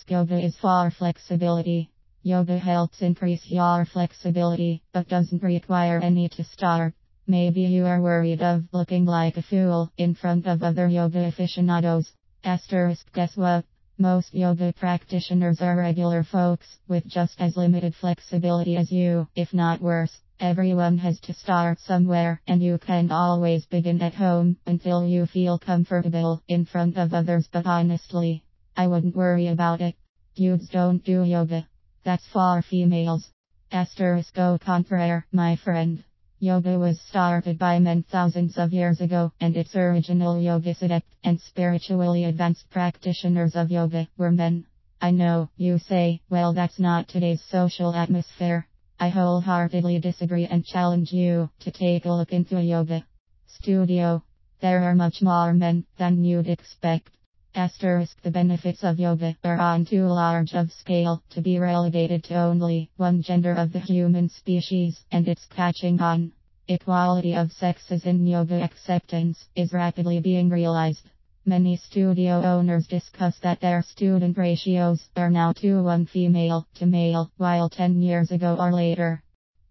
Yoga is for flexibility. Yoga helps increase your flexibility, but doesn't require any to start. Maybe you are worried of looking like a fool in front of other yoga aficionados. Guess what? Most yoga practitioners are regular folks with just as limited flexibility as you, if not worse. Everyone has to start somewhere, and you can always begin at home until you feel comfortable in front of others. But honestly, I wouldn't worry about it. Dudes don't do yoga. That's for females. Au contraire, my friend. Yoga was started by men thousands of years ago, and its original yoga adept and spiritually advanced practitioners of yoga were men. I know, you say, well, that's not today's social atmosphere. I wholeheartedly disagree and challenge you to take a look into a yoga studio. There are much more men than you'd expect. The benefits of yoga are on too large of scale to be relegated to only one gender of the human species, and it's catching on. Equality of sexes in yoga acceptance is rapidly being realized. Many studio owners discuss that their student ratios are now 2:1 female to male, while 10 years ago or later,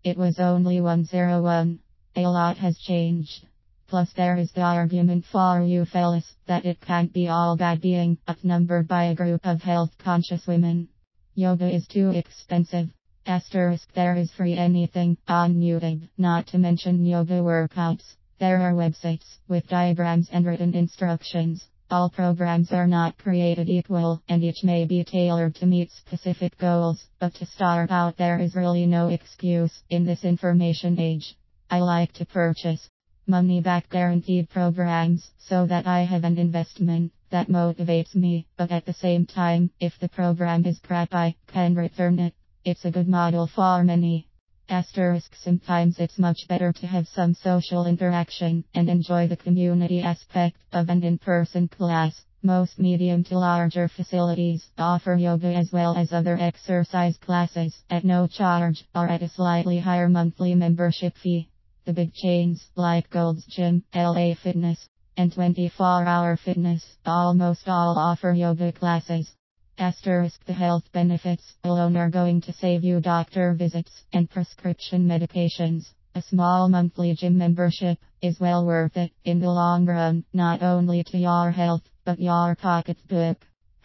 it was only 1:1. A lot has changed. Plus there is the argument for you fellas that it can't be all bad being outnumbered by a group of health-conscious women. Yoga is too expensive. There is free anything on YouTube, not to mention yoga workouts. There are websites with diagrams and written instructions. All programs are not created equal, and each may be tailored to meet specific goals, but to start out there is really no excuse in this information age. I like to purchase money-back guaranteed programs so that I have an investment that motivates me, but at the same time, if the program is crap, I can return it. It's a good model for many. Sometimes it's much better to have some social interaction and enjoy the community aspect of an in-person class. Most medium to larger facilities offer yoga as well as other exercise classes at no charge or at a slightly higher monthly membership fee. The big chains like Gold's Gym, LA Fitness, and 24-Hour Fitness almost all offer yoga classes. The health benefits alone are going to save you doctor visits and prescription medications. A small monthly gym membership is well worth it in the long run, not only to your health, but your pocketbook.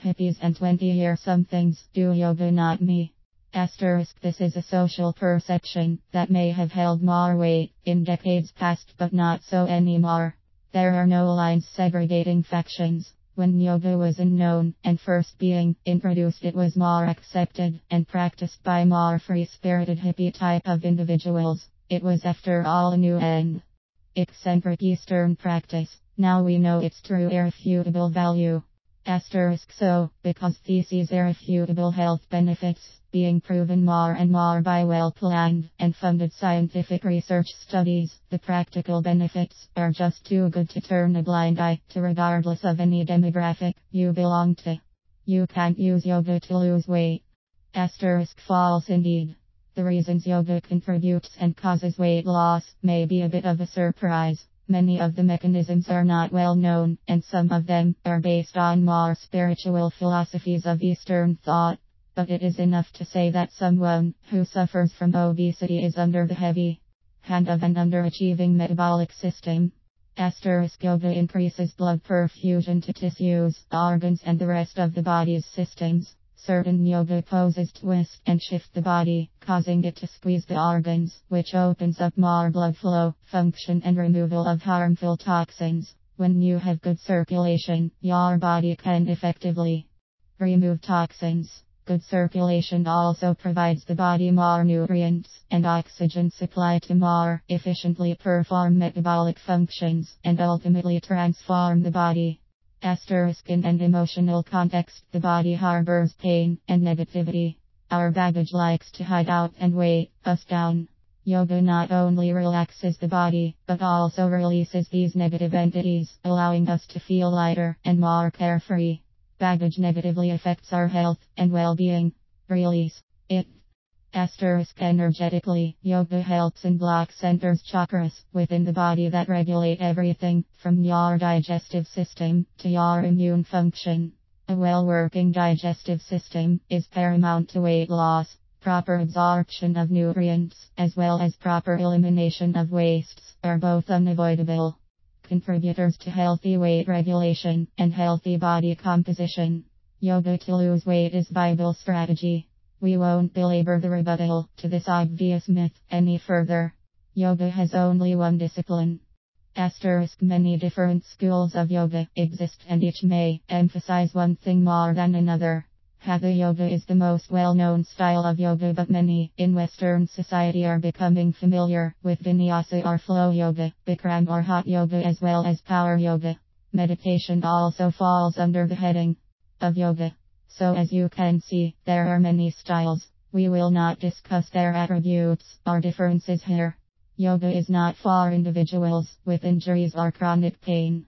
Hippies and 20-year-somethings do yoga, not me. This is a social perception that may have held more weight in decades past, but not so anymore. There are no lines segregating factions. When yoga was unknown and first being introduced, it was more accepted and practiced by more free-spirited hippie type of individuals. It was after all a new and eccentric Eastern practice. Now we know its true irrefutable value. Because these irrefutable health benefits being proven more and more by well-planned and funded scientific research studies, the practical benefits are just too good to turn a blind eye to, regardless of any demographic you belong to. You can't use yoga to lose weight. False indeed. The reasons yoga contributes and causes weight loss may be a bit of a surprise. Many of the mechanisms are not well known, and some of them are based on more spiritual philosophies of Eastern thought. But it is enough to say that someone who suffers from obesity is under the heavy hand of an underachieving metabolic system. Yoga increases blood perfusion to tissues, organs, and the rest of the body's systems. Certain yoga poses twist and shift the body, causing it to squeeze the organs, which opens up more blood flow, function, and removal of harmful toxins. When you have good circulation, your body can effectively remove toxins. Good circulation also provides the body more nutrients and oxygen supply to more efficiently perform metabolic functions and ultimately transform the body. In an emotional context, the body harbors pain and negativity. Our baggage likes to hide out and weigh us down. Yoga not only relaxes the body, but also releases these negative entities, allowing us to feel lighter and more carefree. Baggage negatively affects our health and well-being. Release it. Energetically, yoga helps unblock centers, chakras, within the body that regulate everything, from your digestive system to your immune function. A well-working digestive system is paramount to weight loss. Proper absorption of nutrients, as well as proper elimination of wastes, are both unavoidable contributors to healthy weight regulation and healthy body composition. Yoga to lose weight is viable strategy. We won't belabor the rebuttal to this obvious myth any further. Yoga has only one discipline. Many different schools of yoga exist and each may emphasize one thing more than another. Hatha yoga is the most well-known style of yoga, but many in Western society are becoming familiar with vinyasa or flow yoga, Bikram or hot yoga, as well as power yoga. Meditation also falls under the heading of yoga. So as you can see, there are many styles. We will not discuss their attributes or differences here. Yoga is not for individuals with injuries or chronic pain.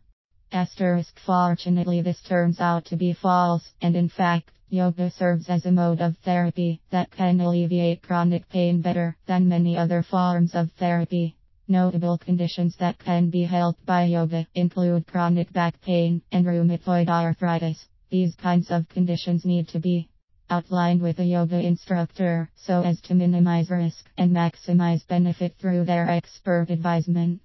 Fortunately, this turns out to be false, and in fact, yoga serves as a mode of therapy that can alleviate chronic pain better than many other forms of therapy. Notable conditions that can be helped by yoga include chronic back pain and rheumatoid arthritis. These kinds of conditions need to be outlined with a yoga instructor so as to minimize risk and maximize benefit through their expert advisement.